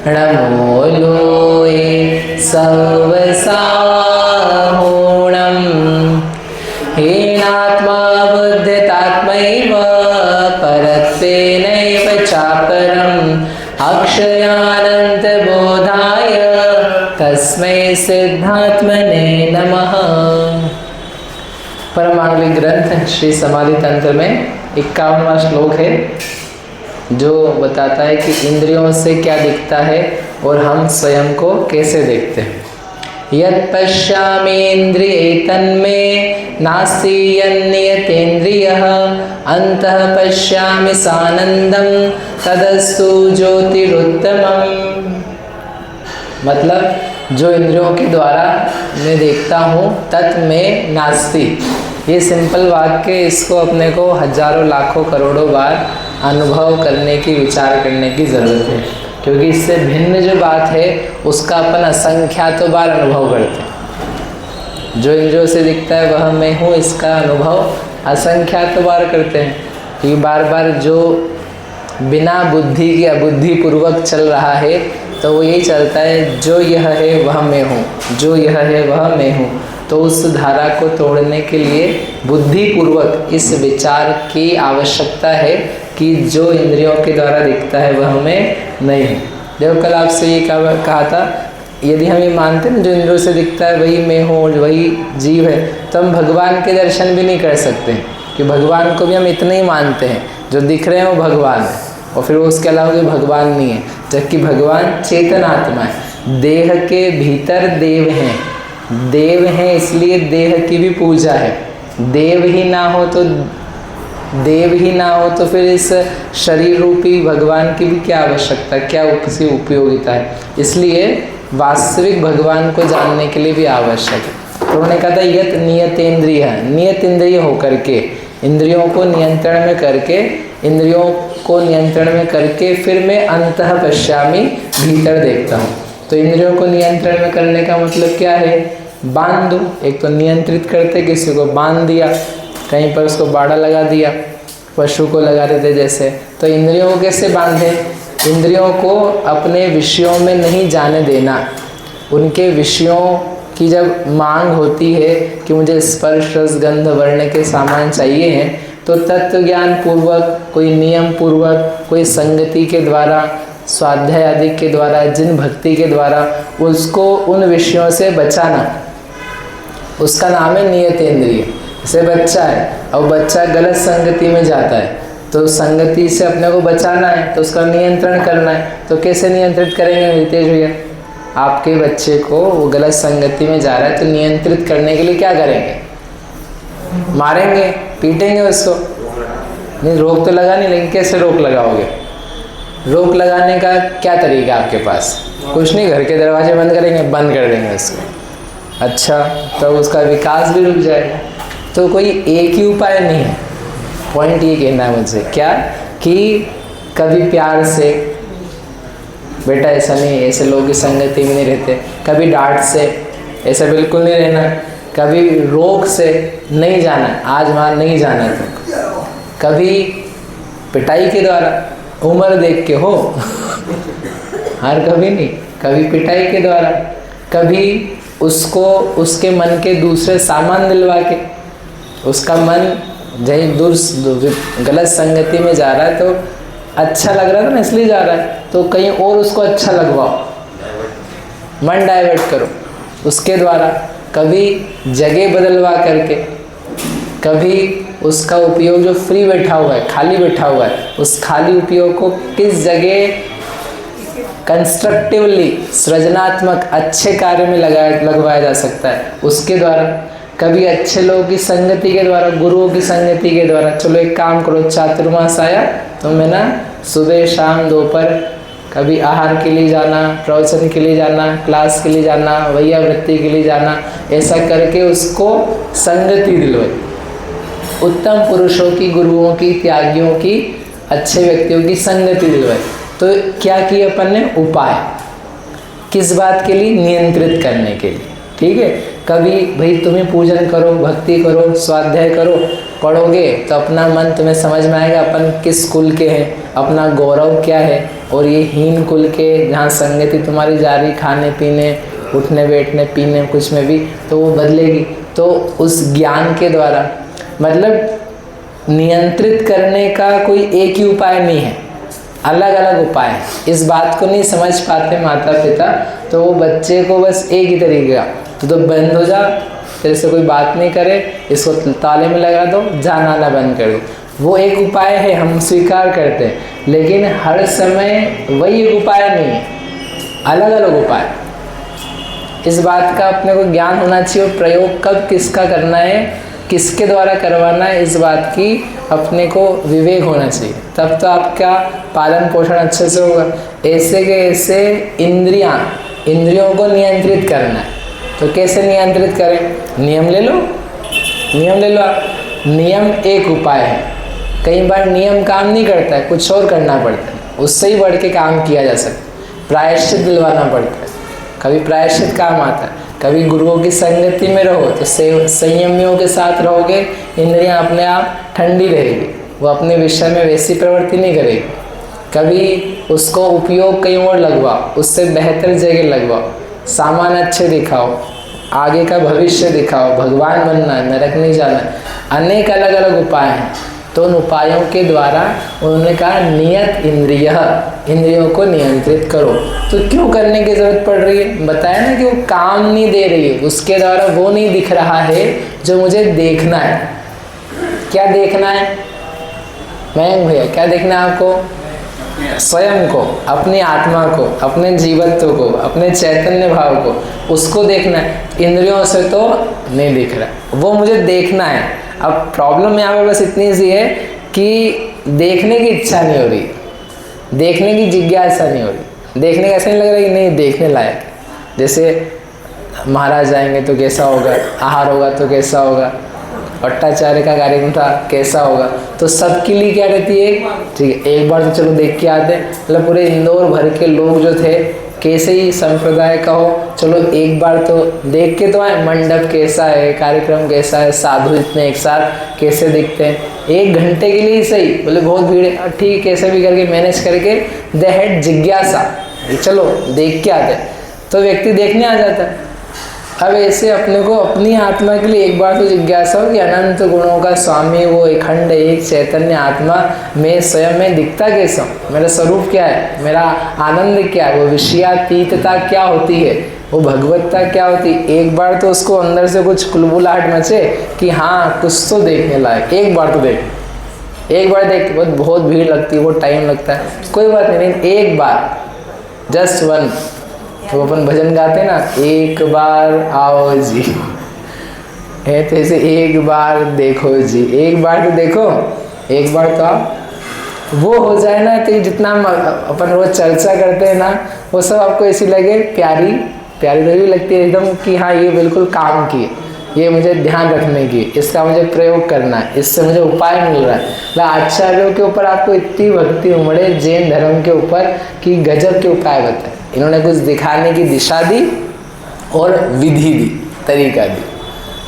नमो लोये सर्वसाहूणम् हीनात्मा बुद्धितात्मैव परत्वेनैव चापरम् अक्षयानन्तबोधाय तस्मै सिद्धात्मने नमः। परमाणविक ग्रंथ श्री समाधि तंत्र में 51वां श्लोक है, जो बताता है कि इंद्रियों से क्या दिखता है और हम स्वयं को कैसे देखते हैं। यत् पश्यामीन्द्रिये तन्मे नास्ति यन्नियतेन्द्रियः अन्तः पश्यामि सानन्दं तदस्तु ज्योतिरुत्तमम्। मतलब जो इंद्रियों के द्वारा मैं देखता हूँ तत् में नास्ति, ये सिंपल वाक्य, इसको अपने को हजारों लाखों करोड़ों बार अनुभव करने की, विचार करने की ज़रूरत है, क्योंकि इससे भिन्न जो बात है उसका अपन असंख्यातों बार अनुभव करते हैं। जो इंद्रियों से दिखता है वह मैं हूँ, इसका अनुभव असंख्यातों बार करते हैं, क्योंकि बार बार जो बिना बुद्धि के अबुद्धिपूर्वक चल रहा है तो वो यही चलता है, जो यह है वह मैं हूँ, जो यह है वह मैं हूँ। तो उस धारा को तोड़ने के लिए बुद्धिपूर्वक इस विचार की आवश्यकता है कि जो इंद्रियों के द्वारा दिखता है वह मैं नहीं हूँ। देखो कल आपसे ये कहा था, यदि हम ये मानते हैं जो इंद्रियों से दिखता है वही मैं हूँ और वही जीव है, तो हम भगवान के दर्शन भी नहीं कर सकते, कि भगवान को भी हम इतना ही मानते हैं, जो दिख रहे हैं वो भगवान है और फिर वो उसके अलावा कोई भगवान नहीं है, जबकि भगवान चेतन आत्मा है, देह के भीतर देव हैं, देव हैं इसलिए देह की भी पूजा है। देव ही ना हो तो फिर इस शरीर रूपी भगवान की भी क्या आवश्यकता, क्या उसकी उपयोगिता है। इसलिए वास्तविक भगवान को जानने के लिए भी आवश्यक है। तो उन्होंने कहा था यत नियतेन्द्रिय, नियत इंद्रिय होकर के, इंद्रियों को नियंत्रण में करके फिर मैं अंतः पश्यामि, भीतर देखता हूँ। तो इंद्रियों को नियंत्रण में करने का मतलब क्या है, बांध दो। एक तो नियंत्रित करते, किसी को बांध दिया, कहीं पर उसको बाड़ा लगा दिया, पशु को लगा देते जैसे। तो इंद्रियों को कैसे बांधे, इंद्रियों को अपने विषयों में नहीं जाने देना। उनके विषयों की जब मांग होती है कि मुझे स्पर्श रस गंध वर्ण के सामान चाहिए हैं, तो तत्व ज्ञान पूर्वक, कोई नियम पूर्वक, कोई संगति के द्वारा, स्वाध्याय आदि के द्वारा, जिन भक्ति के द्वारा उसको उन विषयों से बचाना, उसका नाम है नियतेन्द्रिय। जैसे बच्चा है और बच्चा गलत संगति में जाता है, तो संगति से अपने को बचाना है तो उसका नियंत्रण करना है। तो कैसे नियंत्रित करेंगे नितेश भैया? आपके बच्चे को वो गलत संगति में जा रहा है तो नियंत्रित करने के लिए क्या करेंगे? मारेंगे, पीटेंगे उसको? नहीं, रोक तो लगा नहीं, लेकिन कैसे रोक लगाओगे? रोक लगाने का क्या तरीका आपके पास? कुछ नहीं, घर के दरवाजे बंद करेंगे, बंद कर देंगे उसको। अच्छा, तो उसका विकास भी रुक जाएगा। तो कोई एक ही उपाय नहीं है। पॉइंट ये कहना है मुझे, क्या कि कभी प्यार से, बेटा ऐसा नहीं, ऐसे लोगों की संगति में नहीं रहते, कभी डांट से, ऐसा बिल्कुल नहीं रहना, कभी रोक से नहीं जाना, आज वहाँ नहीं जाना, तो कभी पिटाई के द्वारा, उम्र देख के हो हर कभी नहीं, कभी पिटाई के द्वारा, कभी उसको उसके मन के दूसरे सामान दिलवा के, उसका मन गलत संगति में जा रहा है तो अच्छा लग रहा था ना इसलिए जा रहा है, तो कहीं और उसको अच्छा लगवाओ, मन डाइवर्ट करो उसके द्वारा। कभी जगह बदलवा करके, कभी उसका उपयोग जो फ्री बैठा हुआ है, खाली बैठा हुआ है, उस खाली उपयोग को किस जगह कंस्ट्रक्टिवली, सृजनात्मक अच्छे कार्य में लगवाया जा सकता है, उसके द्वारा। कभी अच्छे लोगों की संगति के द्वारा, गुरुओं की संगति के द्वारा। चलो एक काम करो, चातुर्मास आया तो मैं ना सुबह शाम दोपहर कभी आहार के लिए जाना, प्रवचन के लिए जाना, क्लास के लिए जाना, वैयावृत्ति के लिए जाना, ऐसा करके उसको संगति दिलवाई। उत्तम पुरुषों की, गुरुओं की, त्यागियों की, अच्छे व्यक्तियों की संगति दिलवाई। तो क्या किया अपन ने? उपाय। किस बात के लिए? नियंत्रित करने के लिए। ठीक है, कभी भाई तुम्हें पूजन करो, भक्ति करो, स्वाध्याय करो, पढ़ोगे तो अपना मन तुम्हें समझ में आएगा, अपन किस कुल के हैं, अपना गौरव क्या है, और ये हीन कुल के जहाँ संगति तुम्हारी जा रही खाने पीने उठने बैठने पीने कुछ में भी, तो वो बदलेगी। तो उस ज्ञान के द्वारा, मतलब नियंत्रित करने का कोई एक ही उपाय नहीं है, अलग अलग उपाय है। इस बात को नहीं समझ पाते माता पिता, तो वो बच्चे को बस एक ही तरीके का, तो बंद हो जा, तेरे से कोई बात नहीं करे, इसको ताले में लगा दो, जाना आना बंद कर दो, वो एक उपाय है, हम स्वीकार करते हैं। लेकिन हर समय वही एक उपाय नहीं है, अलग अलग उपाय। इस बात का अपने को ज्ञान होना चाहिए, और प्रयोग कब किसका करना है, किसके द्वारा करवाना है, इस बात की अपने को विवेक होना चाहिए। तब तो आपका पालन पोषण अच्छे से होगा। ऐसे के ऐसे इंद्रियों को नियंत्रित करना है, तो कैसे नियंत्रित करें? नियम ले लो, नियम ले लो आप। नियम एक उपाय है। कई बार नियम काम नहीं करता है, कुछ और करना पड़ता है, उससे ही बढ़ के काम किया जा सकता है। प्रायश्चित दिलवाना पड़ता है, कभी प्रायश्चित काम आता है। कभी गुरुओं की संगति में रहो तो संयमियों के साथ रहोगे, इंद्रियां अपने आप ठंडी रहेगी, वो अपने विषय में वैसी प्रवृत्ति नहीं करेगी। कभी उसको उपयोग कहीं और लगवाओ, उससे बेहतर जगह लगवाओ, सामान अच्छे दिखाओ, आगे का भविष्य दिखाओ, भगवान बनना है, नरक नहीं जाना है। अनेक अलग अलग उपाय हैं, तो उन उपायों के द्वारा उन्होंने कहा नियत इंद्रियों को नियंत्रित करो। तो क्यों करने की जरूरत पड़ रही है? बताया ना कि वो काम नहीं दे रही है, उसके द्वारा वो नहीं दिख रहा है जो मुझे देखना है। क्या देखना है मयंक भैया, क्या देखना है आपको? स्वयं को, अपनी आत्मा को, अपने जीवत्व को, अपने चैतन्य भाव को, उसको देखना है। इंद्रियों से तो नहीं दिख रहा, वो मुझे देखना है। अब प्रॉब्लम यहाँ पे बस इतनी सी है कि देखने की इच्छा नहीं हो रही, देखने की जिज्ञासा नहीं हो रही, देखने का ऐसा नहीं लग रहा कि नहीं देखने लायक। जैसे महाराज आएंगे तो कैसा होगा, आहार होगा तो कैसा होगा, भट्टाचार्य का कार्यक्रम था कैसा होगा, तो सबके लिए क्या रहती है, ठीक है एक बार तो चलो देख के आते हैं। मतलब पूरे इंदौर भर के लोग जो थे, कैसे ही संप्रदाय का हो, चलो एक बार तो देख के तो आए, मंडप कैसा है, कार्यक्रम कैसा है, साधु इतने एक साथ कैसे दिखते हैं, 1 घंटे के लिए ही सही, बोले बहुत भीड़ है, ठीक कैसे भी करके मैनेज करके दे हैड जिज्ञासा, चलो देख के आते, तो व्यक्ति देखने आ जाता है। अब ऐसे अपने को अपनी आत्मा के लिए एक बार तो जिज्ञासा हो कि अनंत गुणों का स्वामी वो अखंड एक चैतन्य आत्मा मैं स्वयं में दिखता कैसा हूँ, मेरा स्वरूप क्या है, मेरा आनंद क्या है, वो विषयातीतता क्या होती है, वो भगवत्ता क्या होती है। एक बार तो उसको अंदर से कुछ कुलबुलाहट मचे कि हाँ कुछ तो देखने लायक, एक बार तो देख, एक बार देख, बहुत भीड़ लगती है, बहुत टाइम लगता है, कोई बात नहीं, एक बार जस्ट वन, तो अपन भजन गाते ना, एक बार आओ जी, है तो ऐसे एक बार देखो जी, एक बार तो देखो, एक बार तो आप वो हो जाए ना, तो जितना अपन रोज चर्चा करते हैं ना, वो सब आपको ऐसी लगे प्यारी प्यारी तो भी लगती है एकदम कि हाँ ये बिल्कुल काम की है, ये मुझे ध्यान रखने की, इसका मुझे प्रयोग करना है, इससे मुझे उपाय मिल रहा है। आचार्यों के ऊपर आपको इतनी भक्ति उमड़े, जैन धर्म के ऊपर, कि गजब के उपाय बताए। इन्होंने कुछ दिखाने की दिशा दी और विधि दी, तरीका दी।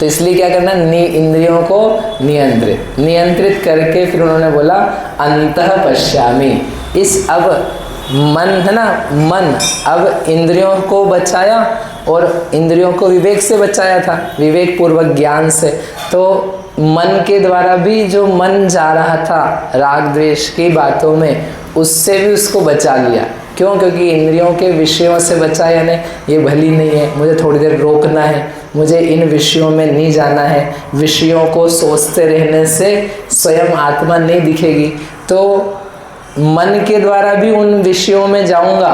तो इसलिए क्या करना, इंद्रियों को नियंत्रित करके फिर उन्होंने बोला अंतः पश्यामि। इस अब मन है ना, मन अब इंद्रियों को बचाया और इंद्रियों को विवेक से बचाया था, विवेक पूर्वक ज्ञान से। तो मन के द्वारा भी जो मन जा रहा था राग द्वेष की बातों में, उससे भी उसको बचा लिया। क्यों? क्योंकि इंद्रियों के विषयों से बचा, यानी ये भली नहीं है, मुझे थोड़ी देर रोकना है, मुझे इन विषयों में नहीं जाना है। विषयों को सोचते रहने से स्वयं आत्मा नहीं दिखेगी, तो मन के द्वारा भी उन विषयों में जाऊंगा,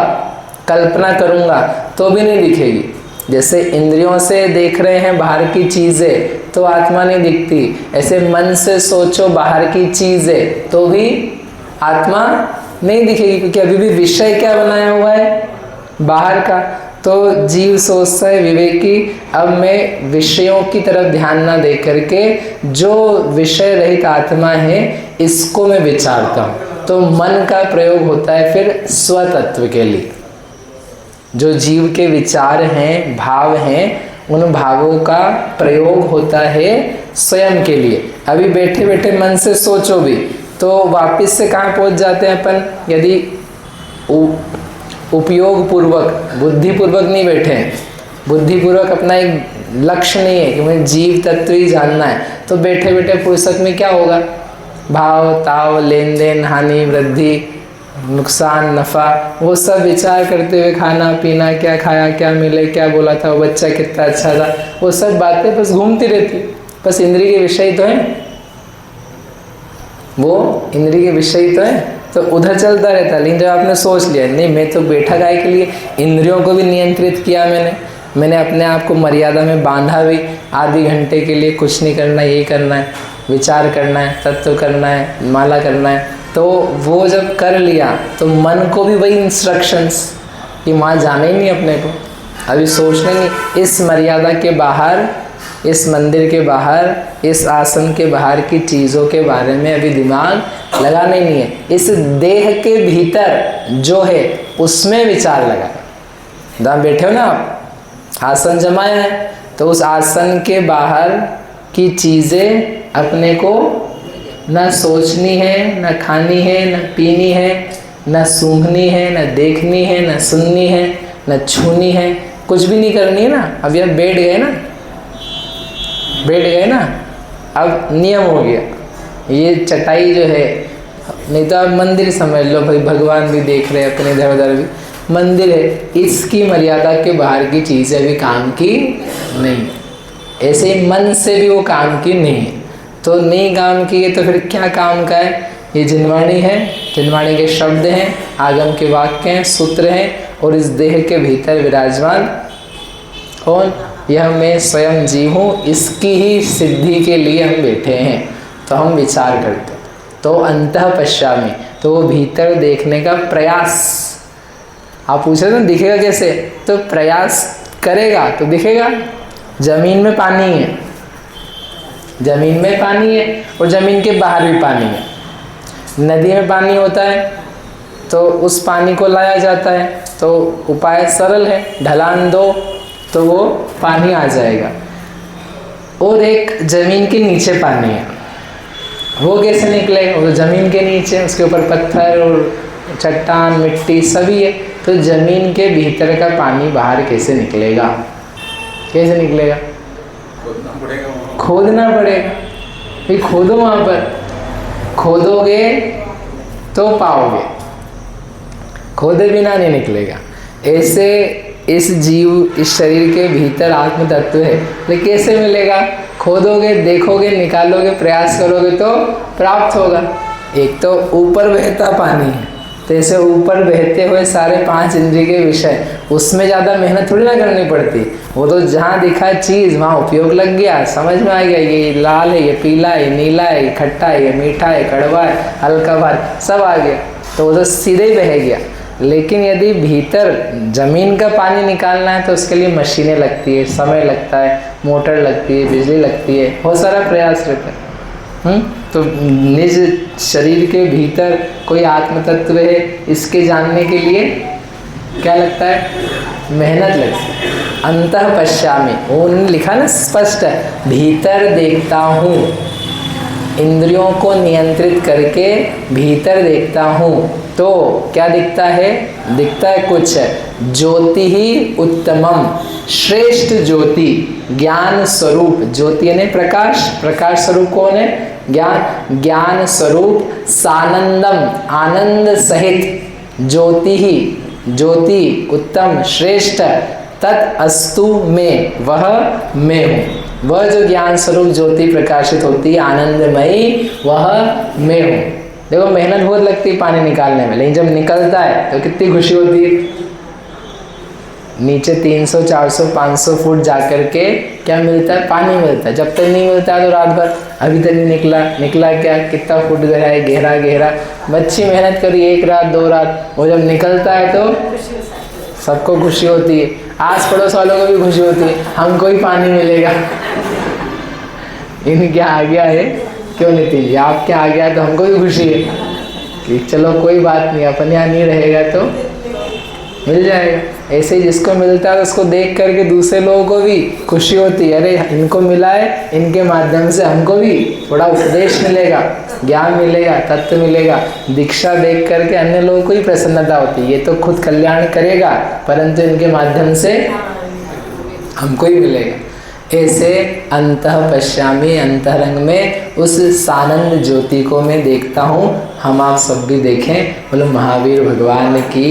कल्पना करूंगा तो भी नहीं दिखेगी। जैसे इंद्रियों से देख रहे हैं बाहर की चीज़ें तो आत्मा नहीं दिखती, ऐसे मन से सोचो बाहर की चीज़ें तो भी आत्मा नहीं दिखेगी, क्योंकि अभी भी विषय क्या बनाया हुआ है, बाहर का। तो जीव सोचता है विवेकी, अब मैं विषयों की तरफ ध्यान ना दे करके जो विषय रहित आत्मा है इसको मैं विचारता हूँ। तो मन का प्रयोग होता है फिर स्वतत्व के लिए। जो जीव के विचार हैं, भाव हैं, उन भावों का प्रयोग होता है स्वयं के लिए। अभी बैठे बैठे मन से सोचो भी तो वापस से कहाँ पहुँच जाते हैं अपन, यदि उपयोग पूर्वक बुद्धिपूर्वक नहीं बैठे हैं, बुद्धिपूर्वक अपना एक लक्ष्य नहीं है कि मुझे जीव तत्व ही जानना है, तो बैठे बैठे पुस्तक में क्या होगा, भाव ताव लेन देन हानि वृद्धि नुकसान नफ़ा वो सब विचार करते हुए खाना पीना, क्या खाया क्या मिले, क्या बोला था वो बच्चा कितना अच्छा था, वो सब बातें बस घूमती रहती। बस इंद्रिय के विषय तो हैं, वो इंद्रिय के विषय तो हैं, तो उधर चलता रहता है। लेकिन जब आपने सोच लिया नहीं मैं तो बैठा गाय के लिए, इंद्रियों को भी नियंत्रित किया मैंने अपने आप को मर्यादा में बांधा भी, आधे घंटे के लिए कुछ नहीं करना, ये करना है, विचार करना है, तत्व करना है, माला करना है, तो वो जब कर लिया तो मन को भी वही इंस्ट्रक्शंस कि वहाँ जाना ही नहीं अपने को, अभी सोचना नहीं, इस मर्यादा के बाहर, इस मंदिर के बाहर, इस आसन के बाहर की चीज़ों के बारे में अभी दिमाग लगाना ही नहीं है, इस देह के भीतर जो है उसमें विचार लगा। जहाँ बैठे हो ना आप, आसन जमाया है तो उस आसन के बाहर की चीज़ें अपने को न सोचनी है, न खानी है, न पीनी है, न सूंघनी है, न देखनी है, न सुननी है, न छूनी है, कुछ भी नहीं करनी है ना। अब यह बैठ गए ना, अब नियम हो गया, ये चटाई जो है, नहीं तो आप मंदिर समझ लो भाई, भगवान भी देख रहे हैं अपने इधर उधर भी, मंदिर है, इसकी मर्यादा के बाहर की चीज़ें भी काम की नहीं, ऐसे ही मन से भी वो काम की नहीं है। तो नहीं काम की है तो फिर क्या काम का है, ये जिनवाणी है, जिनवाणी के शब्द हैं, आगम के वाक्य हैं, सूत्र हैं, और इस देह के भीतर विराजमान कौन, यह मैं स्वयं जीव हूँ, इसकी ही सिद्धि के लिए हम बैठे हैं। तो हम विचार करते, तो अंतः पश्यामि, तो वो भीतर देखने का प्रयास। आप पूछ रहे थे दिखेगा कैसे, तो प्रयास करेगा तो दिखेगा। जमीन में पानी है, जमीन में पानी है और जमीन के बाहर भी पानी है। नदी में पानी होता है तो उस पानी को लाया जाता है, तो उपाय सरल है, ढलान दो तो वो पानी आ जाएगा। और एक जमीन के नीचे पानी है, वो कैसे निकलेगा, वो जमीन के नीचे, उसके ऊपर पत्थर और चट्टान मिट्टी सभी है, तो जमीन के भीतर का पानी बाहर कैसे निकलेगा, कैसे निकलेगा, खोदना पड़ेगा। फिर खोदो, वहाँ पर खोदोगे तो पाओगे, खोदे बिना नहीं निकलेगा। ऐसे इस जीव, इस शरीर के भीतर आत्म तत्व है, लेकिन कैसे मिलेगा, खोदोगे, देखोगे, निकालोगे, प्रयास करोगे तो प्राप्त होगा। एक तो ऊपर बहता पानी है, तो ऐसे ऊपर बहते हुए सारे 5 इंद्रिय के विषय, उसमें ज़्यादा मेहनत थोड़ी ना करनी पड़ती, वो तो जहाँ दिखा चीज़ वहाँ उपयोग लग गया, समझ में आ गया, ये लाल है, ये पीला है, ये नीला है, ये खट्टा है, ये मीठा है, कड़वा है, हल्का भार, सब आ गया, तो वो तो सीधे ही बह गया। लेकिन यदि भीतर जमीन का पानी निकालना है तो उसके लिए मशीनें लगती है, समय लगता है, मोटर लगती है, बिजली लगती है, बहुत सारा प्रयास रहता है। तो निज शरीर के भीतर कोई आत्म तत्व है, इसके जानने के लिए क्या लगता है, मेहनत लगती है। अंतः पश्यामि, उन्होंने लिखा ना स्पष्ट है, भीतर देखता हूँ, इंद्रियों को नियंत्रित करके भीतर देखता हूँ, तो क्या दिखता है, दिखता है कुछ, ज्योति ही उत्तमम, श्रेष्ठ ज्योति, ज्ञान स्वरूप, ज्योति यानी प्रकाश, प्रकाश स्वरूप कौन है, ज्ञान, ज्ञान स्वरूप, सानंदम, आनंद सहित, ज्योति ही, ज्योति उत्तम श्रेष्ठ, तत् अस्तु में, वह मैं हूँ, वह जो ज्ञान स्वरूप ज्योति प्रकाशित होती है आनंदमयी, वह मैं हूँ। देखो मेहनत बहुत लगती है पानी निकालने में, लेकिन जब निकलता है तो कितनी खुशी होती है। नीचे 300, 400, 500 फुट जा कर के क्या मिलता है, पानी मिलता है। जब तक नहीं मिलता है तो रात भर अभी तक नहीं निकला, निकला क्या, कितना फुट गहरा है, गहरा गहरा, अच्छी मेहनत करी 1 रात 2 रात, वो जब निकलता है तो सबको खुशी होती है, आस पड़ोस वालों को भी खुशी होती है, हमको ही पानी मिलेगा। इनके आ गया है, क्यों नितिन जी आपके आ गया है तो हमको भी खुशी है कि चलो कोई बात नहीं, अपन यहाँ नहीं रहेगा तो मिल जाएगा। ऐसे ही जिसको मिलता है उसको देख करके दूसरे लोगों को भी खुशी होती है, अरे इनको मिला है, इनके माध्यम से हमको भी थोड़ा उपदेश मिलेगा, ज्ञान मिलेगा, तत्व मिलेगा। दीक्षा देख करके अन्य लोगों को ही प्रसन्नता होती है, ये तो खुद कल्याण करेगा परंतु इनके माध्यम से हमको ही मिलेगा। ऐसे अंतः पश्यामी, अंतरंग में उस सानंद ज्योति को मैं देखता हूँ। हम आप सब भी देखें। बोलो महावीर भगवान की।